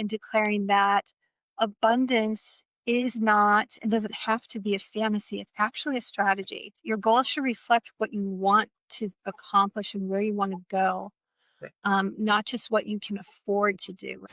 and declaring that abundance is not and doesn't have to be a fantasy. It's actually a strategy. Your goals should reflect what you want to accomplish and where you want to go, Right. not just what you can afford to do.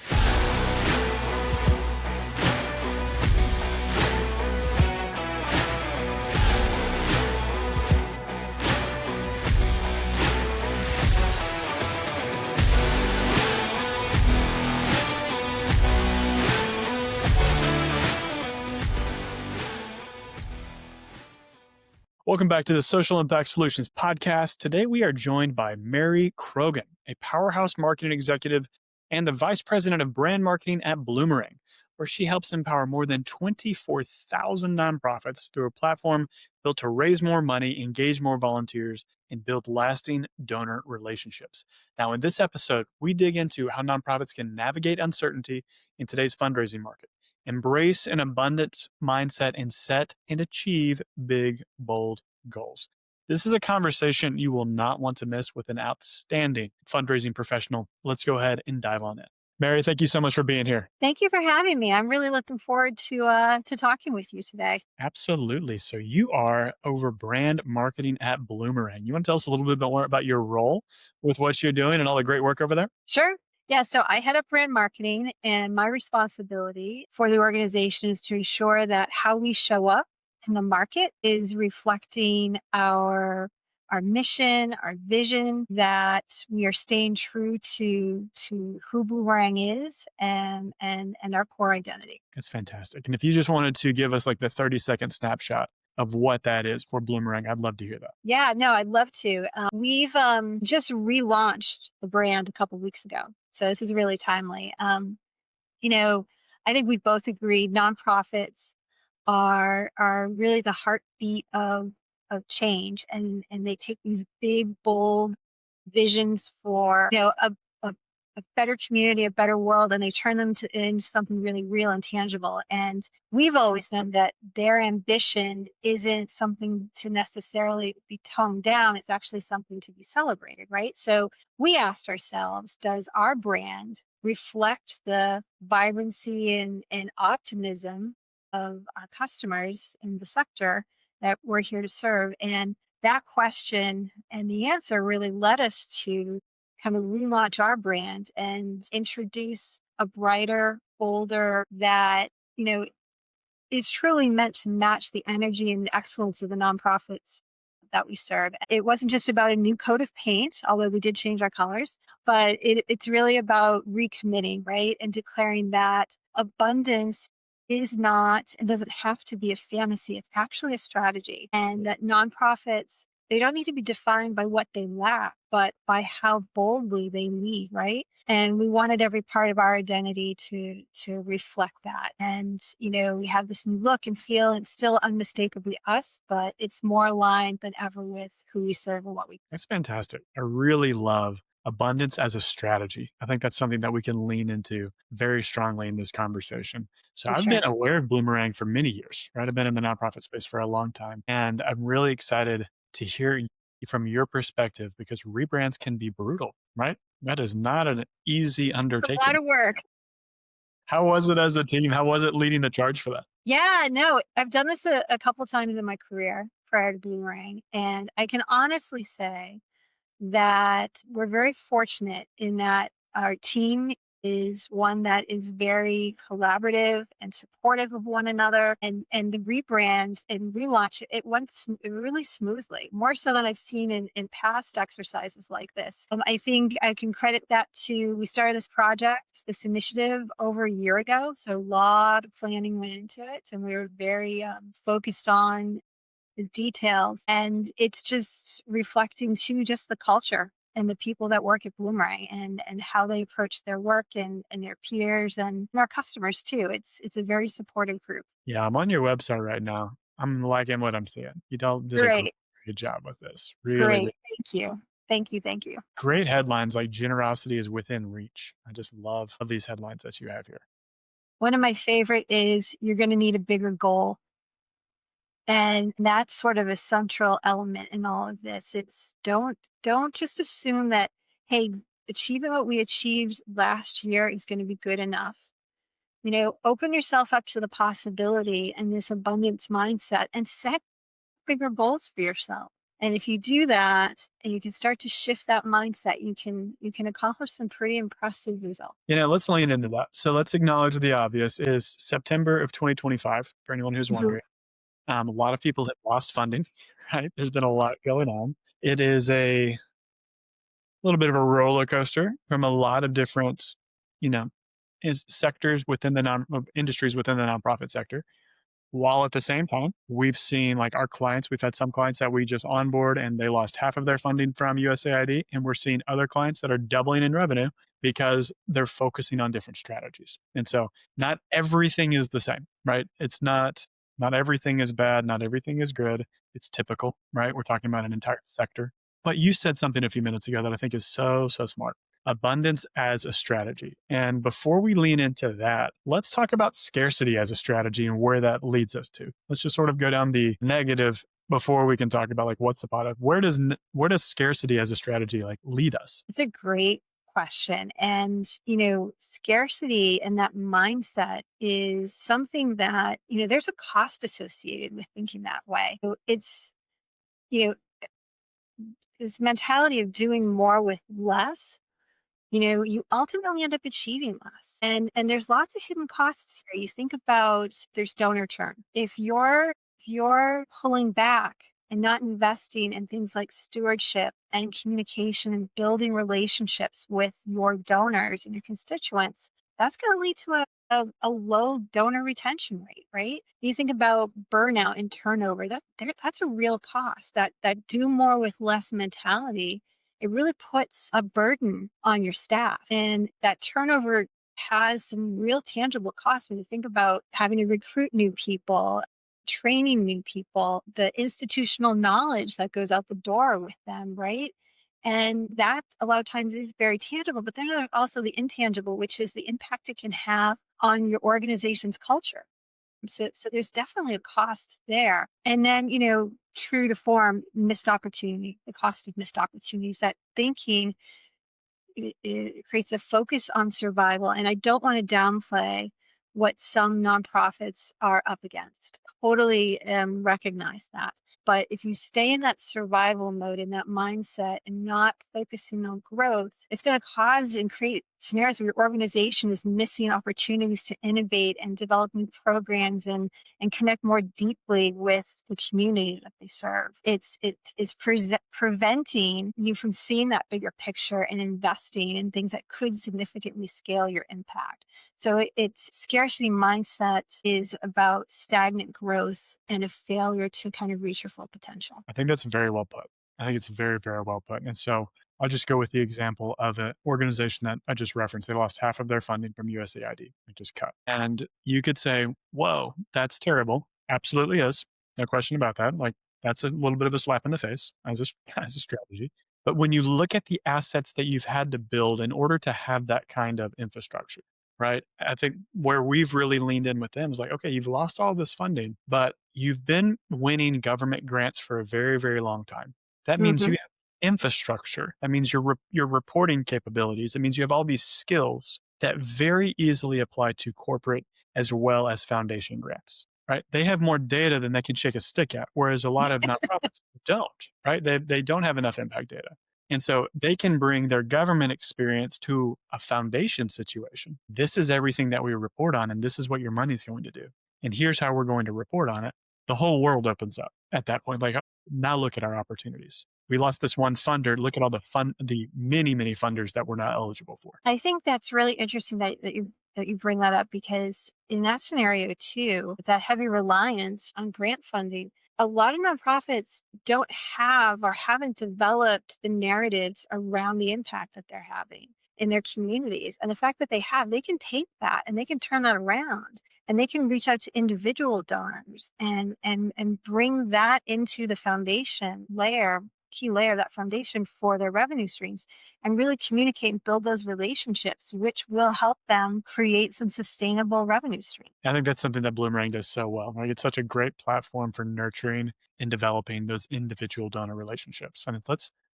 Welcome back to the Social Impact Solutions podcast. Today we are joined by Mary Crogan, a powerhouse marketing executive and the vice president of brand marketing at Bloomerang, where she helps empower more than 24,000 nonprofits through a platform built to raise more money, engage more volunteers, and build lasting donor relationships. Now, in this episode, we dig into how nonprofits can navigate uncertainty in today's fundraising market, embrace an abundant mindset, and set and achieve big, bold goals. This is a conversation you will not want to miss with an outstanding fundraising professional. Let's go ahead and dive on in. Mary, thank you so much for being here. Thank you for having me. I'm really looking forward to talking with you today. Absolutely. So you are over brand marketing at Bloomerang. You want to tell us a little bit more about your role with what you're doing and all the great work over there? Sure. Yeah, so I head up brand marketing, and my responsibility for the organization is to ensure that how we show up in the market is reflecting our mission, our vision, that we are staying true to who Boomerang is and our core identity. That's fantastic. And if you just wanted to give us like the 30-second snapshot of what that is for Bloomerang, I'd love to hear that. Yeah, no, I'd love to. We've just relaunched the brand a couple weeks ago, so this is really timely. You know, I think we both agree nonprofits are really the heartbeat of change, and they take these big, bold visions for a better community, a better world, and they turn them into something really real and tangible. And we've always known that their ambition isn't something to necessarily be toned down. It's actually something to be celebrated, right? So we asked ourselves, does our brand reflect the vibrancy and optimism of our customers in the sector that we're here to serve? And that question and the answer really led us to kind of relaunch our brand and introduce a brighter, bolder, that, is truly meant to match the energy and the excellence of the nonprofits that we serve. It wasn't just about a new coat of paint, although we did change our colors, but it's really about recommitting, right? And declaring that abundance is not and doesn't have to be a fantasy. It's actually a strategy. And that nonprofits, they don't need to be defined by what they lack, but by how boldly they lead, right? And we wanted every part of our identity to reflect that. And, we have this new look and feel, and it's still unmistakably us, but it's more aligned than ever with who we serve and what we. That's fantastic. I really love abundance as a strategy. I think that's something that we can lean into very strongly in this conversation. So For I've sure. been aware of Bloomerang for many years, right? I've been in the nonprofit space for a long time. And I'm really excited to hear from your perspective, because rebrands can be brutal, right? That is not an easy It's a lot undertaking. of work. How was it as a team? How was it leading the charge for that? Yeah, no, I've done this a couple times in my career prior to Bloomerang, and I can honestly say that we're very fortunate in that our team is one that is very collaborative and supportive of one another, and the rebrand and relaunch, it went really smoothly, more so than I've seen in past exercises like this. I think I can credit that to, we started this initiative over a year ago, so a lot of planning went into it, and we were very focused on the details, and it's just reflecting to just the culture and the people that work at Bloomerang, and how they approach their work and their peers and our customers too. It's a very supportive group. Yeah, I'm on your website right now. I'm liking what I'm seeing. You all did a Great. great job with this. Really, really Great. Thank you. Thank you. Thank you. great headlines like generosity is within reach. I just love these headlines that you have here. One of my favorite is, you're going to need a bigger goal. And that's sort of a central element in all of this. It's don't just assume that, hey, achieving what we achieved last year is going to be good enough. Open yourself up to the possibility and this abundance mindset and set bigger goals for yourself. And if you do that and you can start to shift that mindset, you can accomplish some pretty impressive results. Let's lean into that. So let's acknowledge the obvious is September of 2025, for anyone who's Mhm. wondering. A lot of people have lost funding, right? There's been a lot going on. It is a little bit of a roller coaster from a lot of different, you know, sectors within the industries within the nonprofit sector. While at the same time, we've seen like our clients, we've had some clients that we just onboard and they lost half of their funding from USAID. And we're seeing other clients that are doubling in revenue because they're focusing on different strategies. And so not everything is the same, right? Not everything is bad, not everything is good. It's typical, right? We're talking about an entire sector. But you said something a few minutes ago that I think is so, so smart. Abundance as a strategy. And before we lean into that, let's talk about scarcity as a strategy and where that leads us to. Let's just sort of go down the negative before we can talk about like what's the pot of where does scarcity as a strategy like lead us? It's a great question. And, scarcity and that mindset is something that, there's a cost associated with thinking that way. So it's, you know, this mentality of doing more with less. You ultimately end up achieving less. And there's lots of hidden costs here. You think about there's donor churn. If you're pulling back and not investing in things like stewardship and communication and building relationships with your donors and your constituents, that's going to lead to a low donor retention rate, right? You think about burnout and turnover. That's a real cost. That do more with less mentality, it really puts a burden on your staff. And that turnover has some real tangible costs when you think about having to recruit new people, training new people, the institutional knowledge that goes out the door with them, right? And that a lot of times is very tangible, but then there's also the intangible, which is the impact it can have on your organization's culture. So there's definitely a cost there. And then, true to form, missed opportunity, the cost of missed opportunities, that thinking it creates a focus on survival. And I don't want to downplay what some nonprofits are up against. Totally recognize that. But if you stay in that survival mode, in that mindset, and not focusing on growth, it's going to cause and create scenarios where your organization is missing opportunities to innovate and develop new programs and connect more deeply with the community that they serve. It's preventing you from seeing that bigger picture and investing in things that could significantly scale your impact. So it's scarcity mindset is about stagnant growth and a failure to kind of reach your full potential. I think that's very well put. I think it's very, very well put. And so I'll just go with the example of an organization that I just referenced. They lost half of their funding from USAID. They just cut. And you could say, whoa, that's terrible. Absolutely is. No question about that. Like that's a little bit of a slap in the face as as a strategy. But when you look at the assets that you've had to build in order to have that kind of infrastructure, right? I think where we've really leaned in with them is like, okay, you've lost all this funding, but you've been winning government grants for a very, very long time. That means you Hmm. have infrastructure. That means your reporting capabilities. That means you have all these skills that very easily apply to corporate as well as foundation grants. Right? They have more data than they can shake a stick at, whereas a lot of nonprofits don't. Right? They don't have enough impact data. And so they can bring their government experience to a foundation situation. This is everything that we report on, and this is what your money's going to do. And here's how we're going to report on it. The whole world opens up at that point. Like, now look at our opportunities. We lost this one funder. Look at all the many, many funders that we're not eligible for. I think that's really interesting that you bring that up, because in that scenario too, with that heavy reliance on grant funding, a lot of nonprofits don't have or haven't developed the narratives around the impact that they're having in their communities. And the fact that they can take that and they can turn that around and they can reach out to individual donors and bring that into the foundation layer, key layer, that foundation for their revenue streams, and really communicate and build those relationships, which will help them create some sustainable revenue stream. I think that's something that Bloomerang does so well. Like it's such a great platform for nurturing and developing those individual donor relationships. And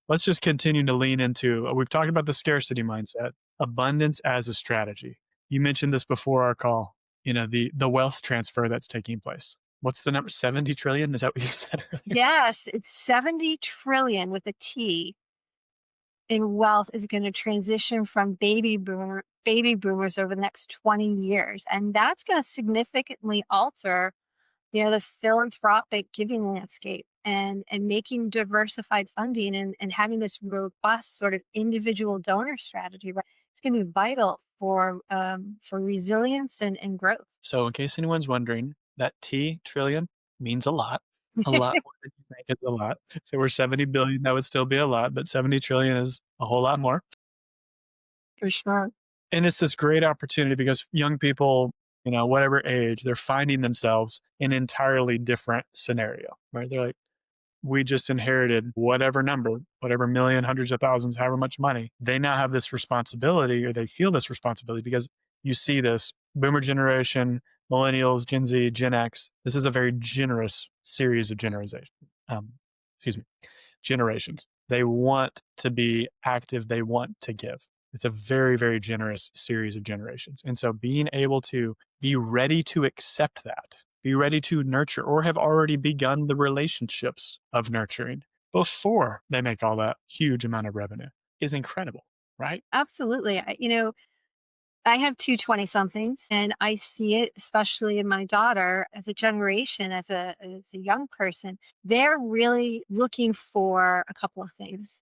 let's just continue to lean into. We've talked about the scarcity mindset, abundance as a strategy. You mentioned this before our call, the wealth transfer that's taking place. What's the number? 70 trillion? Is that what you said earlier? Yes, it's 70 trillion with a T in wealth is going to transition from baby boomers over the next 20 years. And that's going to significantly alter, the philanthropic giving landscape and making diversified funding and having this robust sort of individual donor strategy, right? It's going to be vital for resilience and growth. So, in case anyone's wondering, that T trillion means a lot. A lot more than you think is a lot. If it were 70 billion, that would still be a lot, but 70 trillion is a whole lot more. For sure. And it's this great opportunity because young people, whatever age, they're finding themselves in an entirely different scenario, right? They're like, we just inherited whatever number, whatever million, hundreds of thousands, however much money. They now have this responsibility, or they feel this responsibility because you see this boomer generation, millennials, Gen Z, Gen X. This is a very generous series of um, excuse me, generations. They want to be active. They want to give. It's a very, very generous series of generations. And so being able to be ready to accept that, be ready to nurture, or have already begun the relationships of nurturing before they make all that huge amount of revenue is incredible, right? Absolutely. I have 2 somethings, and I see it, especially in my daughter, as a generation, as a young person. They're really looking for a couple of things.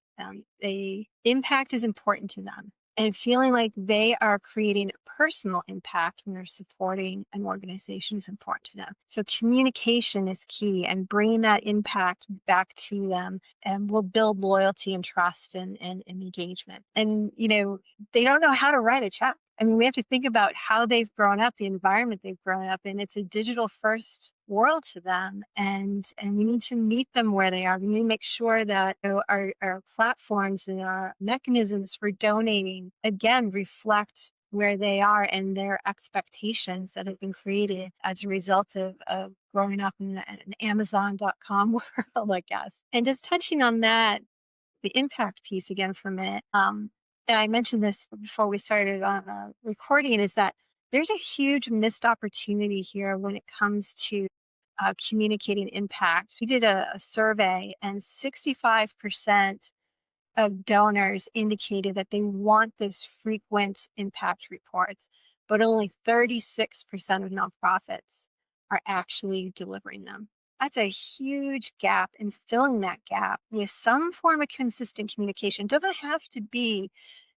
They impact is important to them, and feeling like they are creating a personal impact when they're supporting an organization is important to them. So communication is key, and bringing that impact back to them and will build loyalty and trust and engagement. And they don't know how to write a check. I mean, we have to think about how they've grown up, the environment they've grown up in. It's a digital first world to them, and we need to meet them where they are. We need to make sure that our platforms and our mechanisms for donating again reflect where they are and their expectations that have been created as a result of growing up in an Amazon.com world, I guess. And just touching on that, the impact piece again for a minute. And I mentioned this before we started on recording, is that there's a huge missed opportunity here when it comes to communicating impact. We did a survey, and 65% of donors indicated that they want those frequent impact reports, but only 36% of nonprofits are actually delivering them. That's a huge gap, and filling that gap with some form of consistent communication doesn't have to be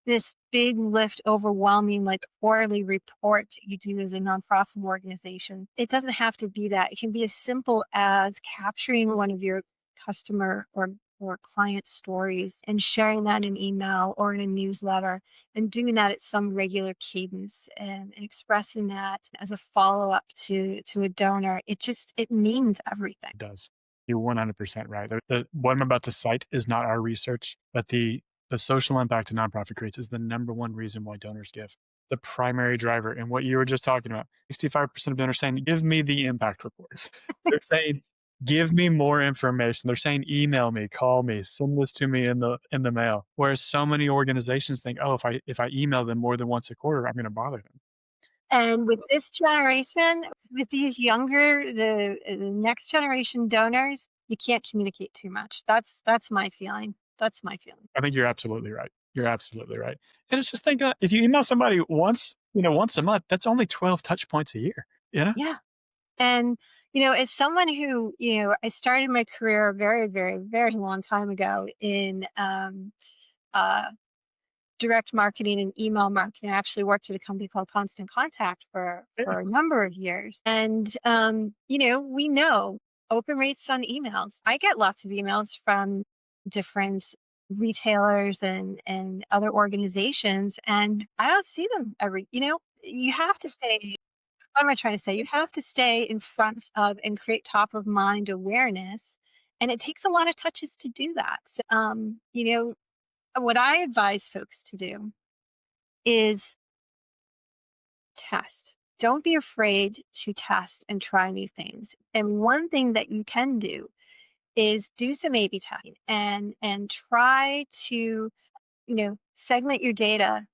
this big lift, overwhelming, like quarterly report that you do as a nonprofit organization. It doesn't have to be that. It can be as simple as capturing one of your customer or client stories and sharing that in email or in a newsletter, and doing that at some regular cadence and expressing that as a follow-up to a donor. It means everything. It does. You're 100% right. What I'm about to cite is not our research, but the social impact a nonprofit creates is the number one reason why donors give. The primary driver. And what you were just talking about, 65% of donors saying, give me the impact report. They're saying, give me more information. They're saying, email me, call me, send this to me in the mail. Whereas so many organizations think, oh, if I email them more than once a quarter, I'm going to bother them. And with this generation, with these the next generation donors, you can't communicate too much. That's my feeling. That's my feeling. I think you're absolutely right. You're absolutely right. And it's just think if you email somebody once a month, that's only 12 touch points a year. You know? Yeah. And, as someone who, I started my career a very, very, very long time ago in uh, direct marketing and email marketing. I actually worked at a company called Constant Contact Yeah. for a number of years. And, we know open rates on emails. I get lots of emails from different retailers and other organizations, and I don't see them you have to stay. What am I trying to say? You have to stay in front of and create top of mind awareness. And it takes a lot of touches to do that. So, what I advise folks to do is test. Don't be afraid to test and try new things. And one thing that you can do is do some A/B testing and try to segment your data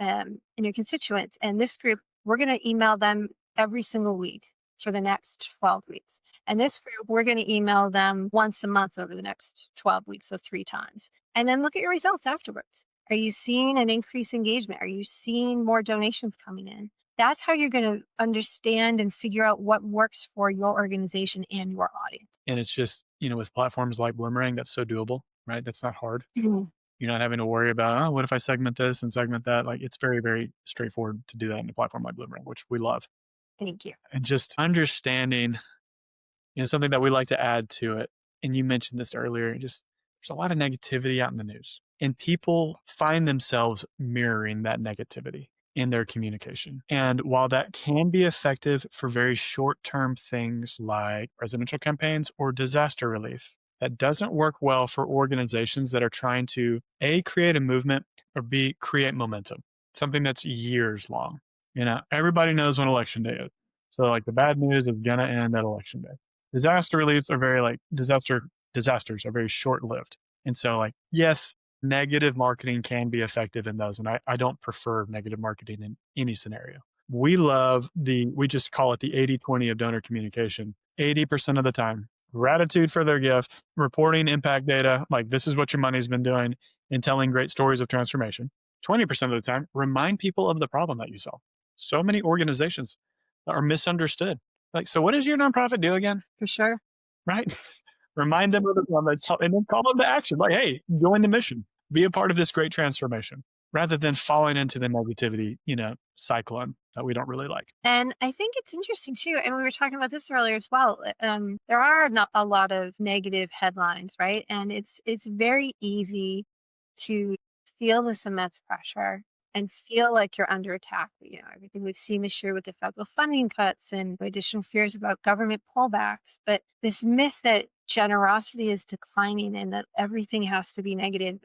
and your constituents. And this group, we're going to email them every single week for the next 12 weeks. And this group, we're going to email them once a month over the next 12 weeks, so 3 times. And then look at your results afterwards. Are you seeing an increased engagement? Are you seeing more donations coming in? That's how you're going to understand and figure out what works for your organization and your audience. And it's just, with platforms like Bloomerang, that's so doable, right? That's not hard. Mhm. You're not having to worry about, oh, what if I segment this and segment that? Like it's very, very straightforward to do that in a platform like Bloomerang, which we love. Thank you. And just understanding, something that we like to add to it. And you mentioned this earlier, just there's a lot of negativity out in the news. And people find themselves mirroring that negativity in their communication. And while that can be effective for very short term things like presidential campaigns or disaster relief, that doesn't work well for organizations that are trying to A, create a movement, or B, create momentum, something that's years long. Everybody knows when election day is. So like the bad news is gonna end at election day. Disaster reliefs are very like disasters are very short lived. And so like, yes, negative marketing can be effective in those. And I don't prefer negative marketing in any scenario. We just call it the 80/20 of donor communication. 80% of the time, gratitude for their gift, reporting impact data, like this is what your money's been doing, and telling great stories of transformation. 20% of the time, remind people of the problem that you solve. So many organizations are misunderstood. Like, so what does your nonprofit do again? For sure. Right? Remind them of the problem and then call them to action. Like, hey, join the mission, be a part of this great transformation rather than falling into the negativity, cyclone that we don't really like. And I think it's interesting too, and we were talking about this earlier as well. There are not a lot of negative headlines, right? And it's very easy to feel this immense pressure and feel like you're under attack. Everything we've seen this year with the federal funding cuts and additional fears about government pullbacks. But this myth that generosity is declining and that everything has to be negative,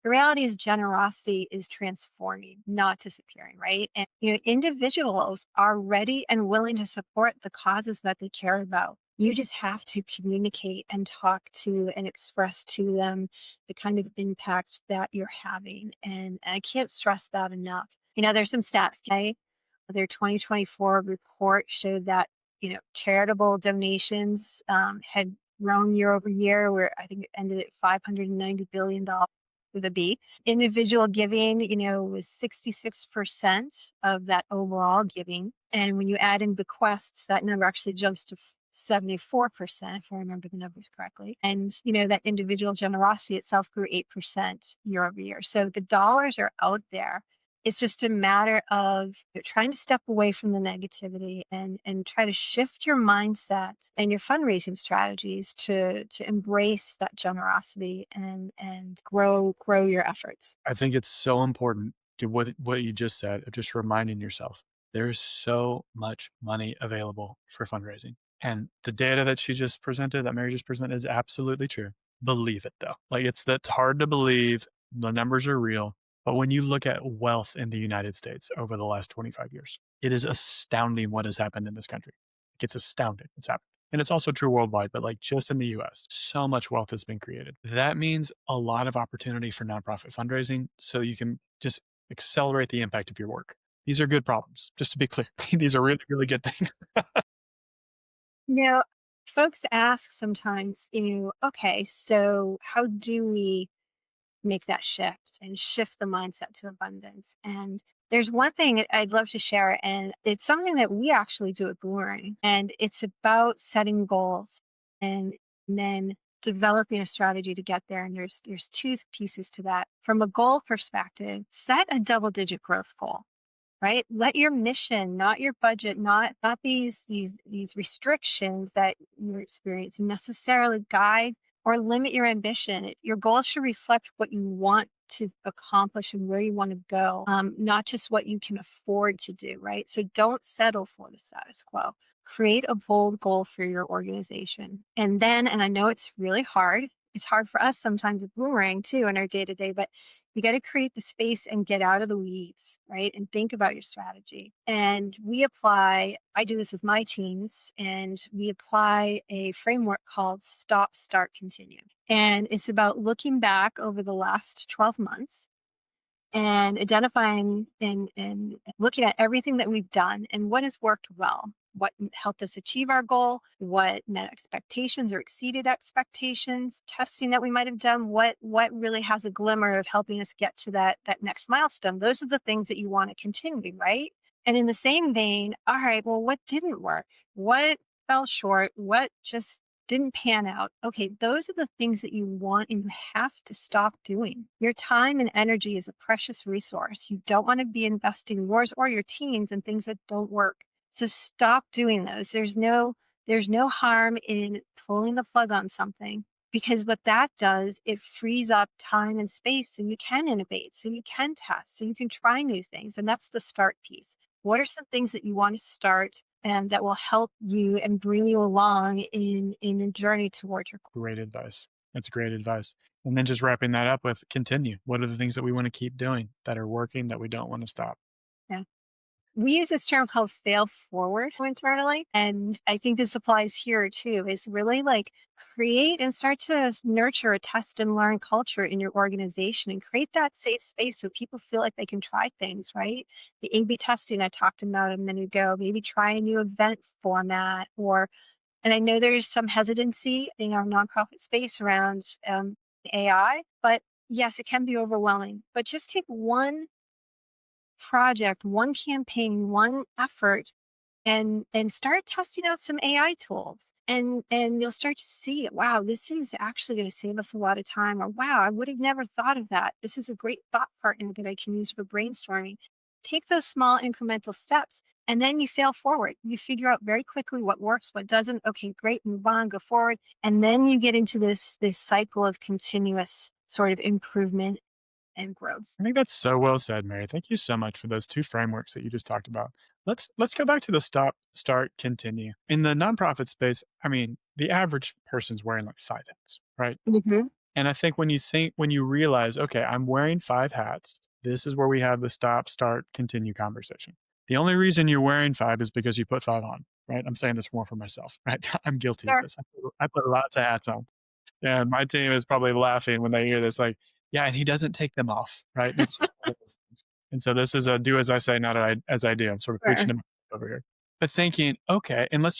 the reality is generosity is transforming, not disappearing, right? And individuals are ready and willing to support the causes that they care about. You just have to communicate and talk to and express to them the kind of impact that you're having. And I can't stress that enough. There's some stats today. Their 2024 report showed that, charitable donations had grown year over year, where I think it ended at $590 billion with a B. Individual giving, was 66% of that overall giving. And when you add in bequests, that number actually jumps to 74%, if I remember the numbers correctly. And, that individual generosity itself grew 8% year over year. So the dollars are out there. It's just a matter of trying to step away from the negativity and try to shift your mindset and your fundraising strategies to embrace that generosity and grow your efforts. I think it's so important to what you just said, of just reminding yourself there's so much money available for fundraising. And the data that Mary just presented is absolutely true. Believe it though. Like that's hard to believe. The numbers are real. But when you look at wealth in the United States over the last 25 years, it is astounding what has happened in this country. It's astounding. It's happened. And it's also true worldwide, but like just in the US, so much wealth has been created. That means a lot of opportunity for nonprofit fundraising so you can just accelerate the impact of your work. These are good problems, just to be clear. These are really, really good things. You know, Folks ask sometimes, okay, so how do we make that shift the mindset to abundance? And there's one thing I'd love to share, and it's something that we actually do at Bloomerang, and it's about setting goals and then developing a strategy to get there. And there's two pieces to that. From a goal perspective, set a double-digit growth goal, right? Let your mission, not your budget, not these restrictions that you're experiencing necessarily guide or limit your ambition. Your goals should reflect what you want to accomplish and where you want to go, not just what you can afford to do, right? So don't settle for the status quo. Create a bold goal for your organization. And I know it's really hard. It's hard for us sometimes with Boomerang too in our day to day, but you got to create the space and get out of the weeds, right? And think about your strategy. And I do this with my teams, and we apply a framework called Stop, Start, Continue. And it's about looking back over the last 12 months and identifying and looking at everything that we've done and what has worked well, what helped us achieve our goal, what met expectations or exceeded expectations, testing that we might have done, what really has a glimmer of helping us get to that next milestone. Those are the things that you want to continue, right? And in the same vein, all right, well, what didn't work? What fell short? What just didn't pan out? Okay, those are the things that you want and you have to stop doing. Your time and energy is a precious resource. You don't want to be investing yours or your team's in things that don't work. So stop doing those. There's no harm in pulling the plug on something, because what that does, it frees up time and space so you can innovate, so you can test, so you can try new things. And that's the start piece. What are some things that you want to start and that will help you and bring you along in a journey towards your goal? Great advice. That's great advice. And then just wrapping that up with continue. What are the things that we want to keep doing that are working that we don't want to stop? Yeah. We use this term called fail forward internally. And I think this applies here too, is really like create and start to nurture a test and learn culture in your organization and create that safe space so people feel like they can try things, right? The A B testing I talked about a minute ago, maybe try a new event format or, and I know there's some hesitancy in our nonprofit space around AI, but yes, it can be overwhelming. But just take one project, one campaign, one effort, and start testing out some AI tools. And you'll start to see, wow, this is actually going to save us a lot of time. Or wow, I would have never thought of that. This is a great thought partner that I can use for brainstorming. Take those small incremental steps and then you fail forward. You figure out very quickly what works, what doesn't. Okay, great, move on, go forward. And then you get into this cycle of continuous sort of improvement and growth. I think that's so well said, Mary. Thank you so much for those two frameworks that you just talked about. Let's go back to the stop, start, continue. In the nonprofit space, I mean, the average person's wearing like 5 hats, right? Mhm. And I think when you realize, okay, I'm wearing 5 hats, this is where we have the stop, start, continue conversation. The only reason you're wearing five is because you put five on, right? I'm saying this more for myself, right? I'm guilty of Sure. this. I put lots of hats on. And my team is probably laughing when they hear this, like, yeah, and he doesn't take them off, right? It's just one of those things. And so this is a do as I say, not as I do. I'm sort of preaching Sure. to myself over here. But thinking, okay, and let's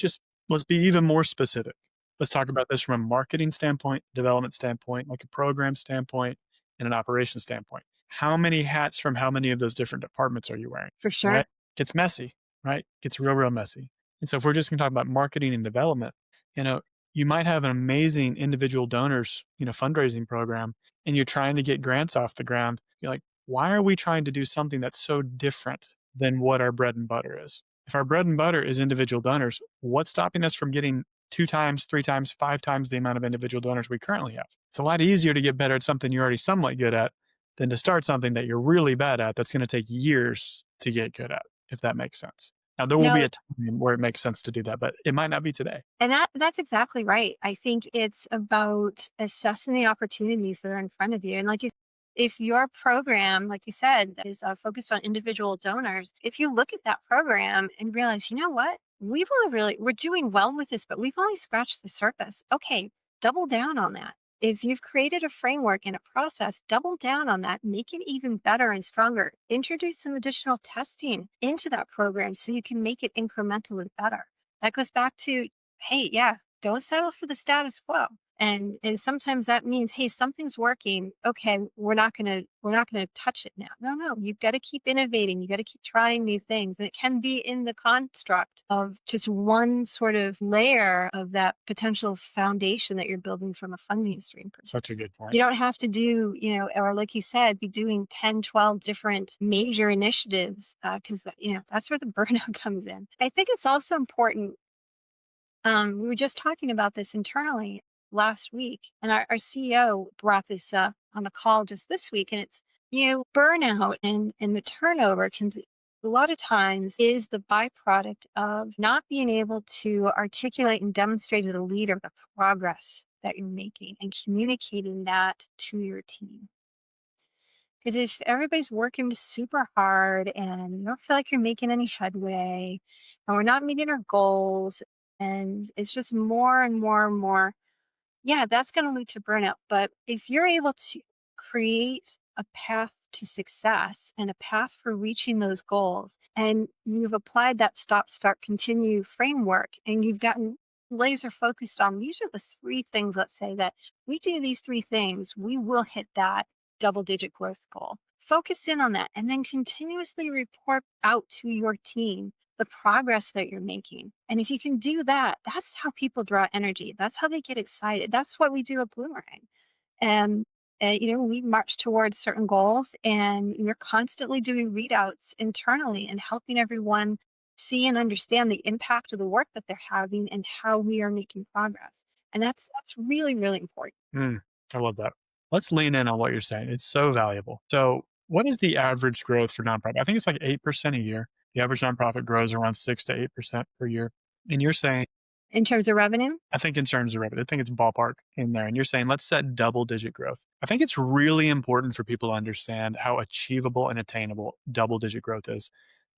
be even more specific. Let's talk about this from a marketing standpoint, development standpoint, like a program standpoint, and an operations standpoint. How many hats from how many of those different departments are you wearing? For Right? sure. Gets messy, right? Gets real, real messy. And so if we're just gonna talk about marketing and development, you know, you might have an amazing individual donors, fundraising program, and you're trying to get grants off the ground. You're like, why are we trying to do something that's so different than what our bread and butter is? If our bread and butter is individual donors, what's stopping us from getting 2 times, 3 times, 5 times the amount of individual donors we currently have? It's a lot easier to get better at something you're already somewhat good at than to start something that you're really bad at that's going to take years to get good at, if that makes sense. Now, there will be No, a time where it makes sense to do that, but it might not be today. and that's exactly right. I think it's about assessing the opportunities that are in front of you. And like if your program, like you said, is focused on individual donors, if you look at that program and realize, you know what, we're doing well with this, but we've only scratched the surface. Okay, double down on that. If you've created a framework and a process, double down on that, make it even better and stronger. Introduce some additional testing into that program so you can make it incremental and better. That goes back to, hey, yeah, don't settle for the status quo. And sometimes that means, hey, something's working. Okay, we're not gonna touch it now. No, no, you've got to keep innovating. You got to keep trying new things. And it can be in the construct of just one sort of layer of that potential foundation that you're building from a funding stream perspective. Such a good point. You don't have to do, or like you said, be doing 10, 12 different major initiatives because, that's where the burnout comes in. I think it's also important. We were just talking about this internally last week, and our CEO brought this up on a call just this week. And it's, burnout and the turnover a lot of times is the byproduct of not being able to articulate and demonstrate as a leader the progress that you're making and communicating that to your team. Because if everybody's working super hard and you don't feel like you're making any headway, and we're not meeting our goals, and it's just more and more and more, yeah, that's going to lead to burnout. But if you're able to create a path to success and a path for reaching those goals. And you've applied that stop, start, continue framework, and you've gotten laser focused on these are the three things, let's say, that we do these three things, we will hit that double digit growth goal. Focus in on that and then continuously report out to your team the progress that you're making. And if you can do that, that's how people draw energy. That's how they get excited. That's what we do at Bloomerang. And, we march towards certain goals and we're constantly doing readouts internally and helping everyone see and understand the impact of the work that they're having and how we are making progress. And that's really, really important. Mm, I love that. Let's lean in on what you're saying. It's so valuable. So, what is the average growth for nonprofit? I think it's like 8% a year. The average nonprofit grows around 6 to 8% per year. And you're saying, In terms of revenue, I think in terms of revenue, I think it's ballpark in there. And you're saying, let's set double digit growth. I think it's really important for people to understand how achievable and attainable double digit growth is,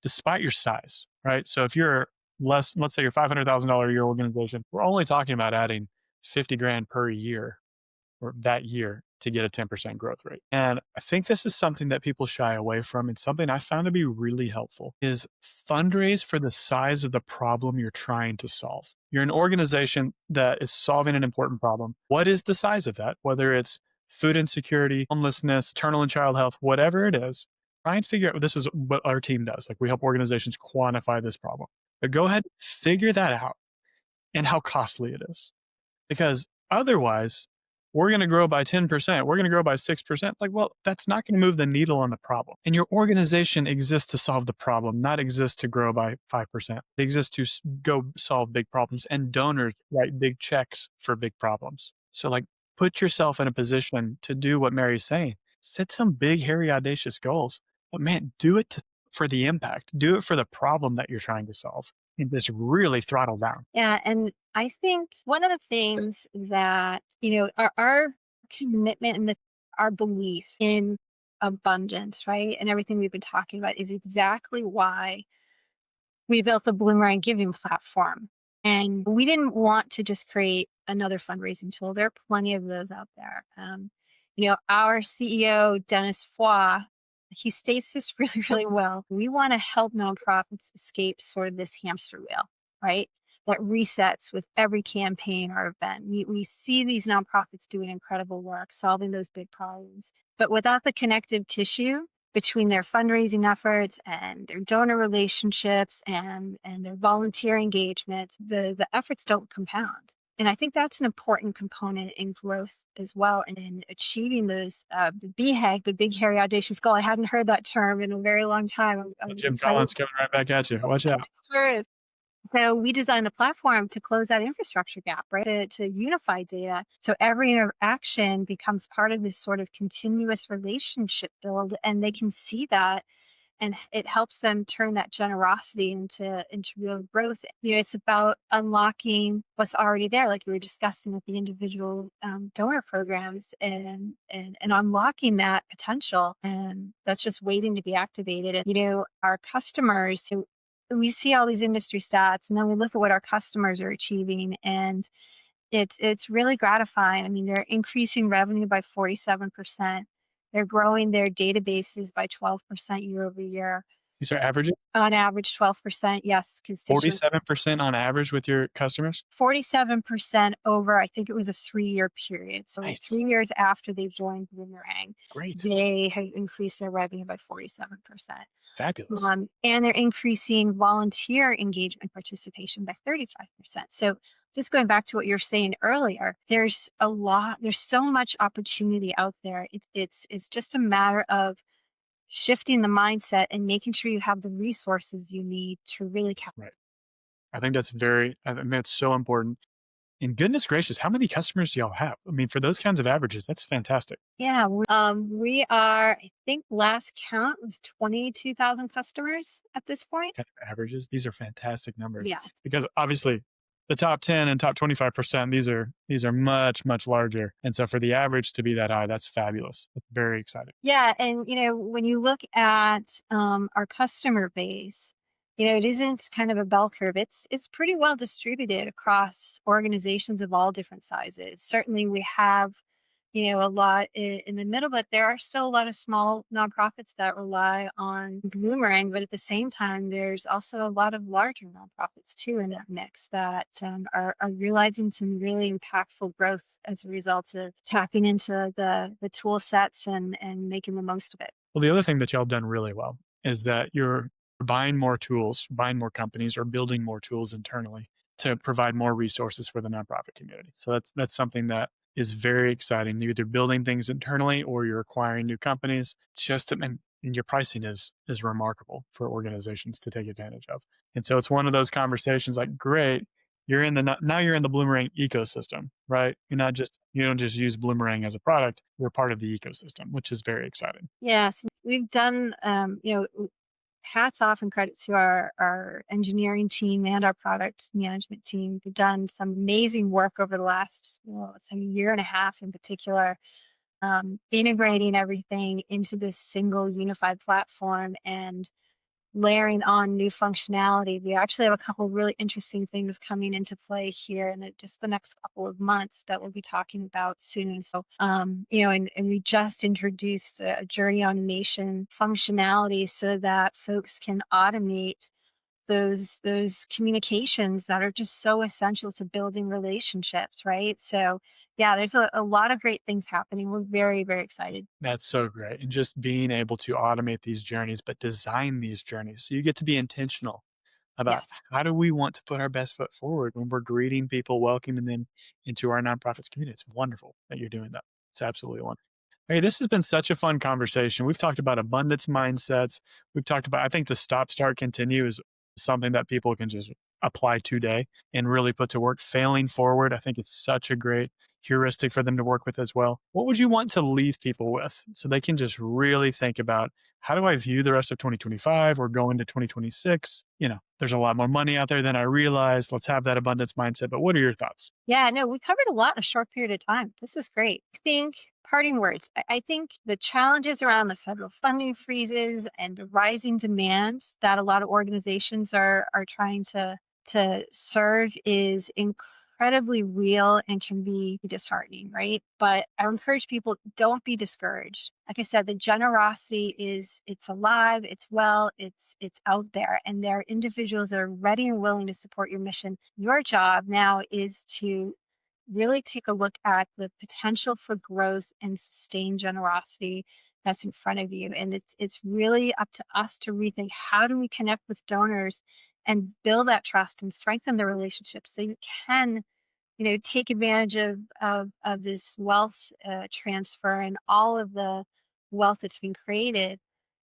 despite your size, right? So, if you're less, let's say you're $500,000 a year organization, we're only talking about adding 50 grand per year or that year to get a 10% growth rate. And I think this is something that people shy away from. And something I found to be really helpful is fundraise for the size of the problem you're trying to solve. You're an organization that is solving an important problem. What is the size of that? Whether it's food insecurity, homelessness, maternal and child health, whatever it is, try and figure out. This is what our team does. Like we help organizations quantify this problem. But go ahead, figure that out and how costly it is. Because otherwise, we're going to grow by 10%. We're going to grow by 6%. Like, well, that's not going to move the needle on the problem. And your organization exists to solve the problem, not exist to grow by 5%. It exists to go solve big problems, and donors write big checks for big problems. So, like, put yourself in a position to do what Mary's saying. Set some big, hairy, audacious goals. But man, do it for the impact. Do it for the problem that you're trying to solve. And just really throttle down. yeah, and I think one of the things that, our commitment and our belief in abundance, right? And everything we've been talking about is exactly why we built the Bloomerang Giving platform. And we didn't want to just create another fundraising tool. There are plenty of those out there. Our CEO, Dennis Foy, he states this really, really well. We want to help nonprofits escape sort of this hamster wheel, right? That resets with every campaign or event. We see these nonprofits doing incredible work, solving those big problems. But without the connective tissue between their fundraising efforts and their donor relationships and their volunteer engagement, the efforts don't compound. And I think that's an important component in growth as well, and in achieving those the BHAG, the big hairy audacious goal. I hadn't heard that term in a very long time. I was Jim excited. Collins coming right back at you. Watch out. Sure is. So we designed the platform to close that infrastructure gap, right? To unify data. So every interaction becomes part of this sort of continuous relationship build, and they can see that, and it helps them turn that generosity into real growth. It's about unlocking what's already there, like we were discussing with the individual donor programs, and unlocking that potential, and that's just waiting to be activated. And our customers, we see all these industry stats, and then we look at what our customers are achieving, and it's really gratifying. I mean, they're increasing revenue by 47%. They're growing their databases by 12% year over year. These are averages? On average, 12%. Yes, constituents. 47% on average with your customers? 47% over, I think it was a 3-year period. So Nice. 3 years after they've joined Bloomerang, Great. they have increased their revenue by 47%. Fabulous. And they're increasing volunteer engagement participation by 35%. So just going back to what you were saying earlier, there's so much opportunity out there. It's just a matter of shifting the mindset and making sure you have the resources you need to really capture. Right. I think that's so important. And goodness gracious, how many customers do y'all have? I mean, for those kinds of averages, that's fantastic. Yeah, we are, I think last count was 22,000 customers at this point. Kind of averages. These are fantastic numbers. Yeah. Because obviously the top 10 and top 25%, these are much, much larger. And so for the average to be that high, that's fabulous. That's very exciting. Yeah. And, when you look at our customer base, it isn't kind of a bell curve. It's pretty well distributed across organizations of all different sizes. Certainly we have a lot in the middle, but there are still a lot of small nonprofits that rely on Bloomerang. But at the same time, there's also a lot of larger nonprofits too in that mix that are realizing some really impactful growth as a result of tapping into the tool sets and making the most of it. Well, the other thing that y'all done really well is that you're buying more tools, buying more companies, or building more tools internally to provide more resources for the nonprofit community. So that's something that is very exciting. You're either building things internally or you're acquiring new companies. And your pricing is remarkable for organizations to take advantage of. And so it's one of those conversations like, great, now you're in the Bloomerang ecosystem, right? You don't just use Bloomerang as a product. You're part of the ecosystem, which is very exciting. Yes, we've done, hats off and credit to our engineering team and our product management team. We've done some amazing work over the last, let's say, year and a half in particular, integrating everything into this single unified platform and layering on new functionality. We actually have a couple of really interesting things coming into play here in just the next couple of months that we'll be talking about soon. So, and we just introduced a journey automation functionality so that folks can automate those communications that are just so essential to building relationships, right? So yeah, there's a lot of great things happening. We're very, very excited. That's so great. And just being able to automate these journeys, but design these journeys. So you get to be intentional about Yes. how do we want to put our best foot forward when we're greeting people, welcoming them into our nonprofits community. It's wonderful that you're doing that. It's absolutely wonderful. Hey, this has been such a fun conversation. We've talked about abundance mindsets. We've talked about, I think the stop, start, continue is something that people can just apply today and really put to work. Failing forward, I think it's such a great heuristic for them to work with as well. What would you want to leave people with so they can just really think about how do I view the rest of 2025 or go into 2026? There's a lot more money out there than I realized. Let's have that abundance mindset. But what are your thoughts? Yeah, no, we covered a lot in a short period of time. This is great. I think parting words. I think the challenges around the federal funding freezes and the rising demand that a lot of organizations are trying to serve is incredibly real and can be disheartening, right? But I encourage people, don't be discouraged. Like I said, the generosity it's alive, it's well, it's out there, and there are individuals that are ready and willing to support your mission. Your job now is to really take a look at the potential for growth and sustained generosity that's in front of you. And it's really up to us to rethink, how do we connect with donors and build that trust and strengthen the relationship so you can, take advantage of this wealth transfer and all of the wealth that's been created,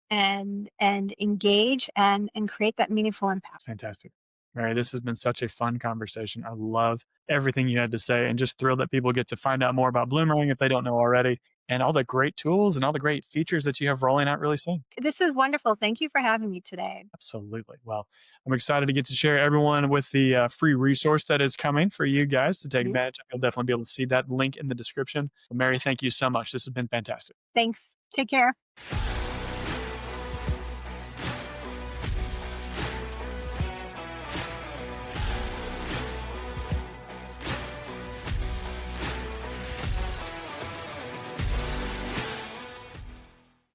and engage and create that meaningful impact. Fantastic. Mary, this has been such a fun conversation. I love everything you had to say and just thrilled that people get to find out more about Bloomerang if they don't know already and all the great tools and all the great features that you have rolling out really soon. This was wonderful. Thank you for having me today. Absolutely. Well, I'm excited to get to share everyone with the free resource that is coming for you guys to take Mhm. advantage of. You'll definitely be able to see that link in the description. Mary, thank you so much. This has been fantastic. Thanks. Take care.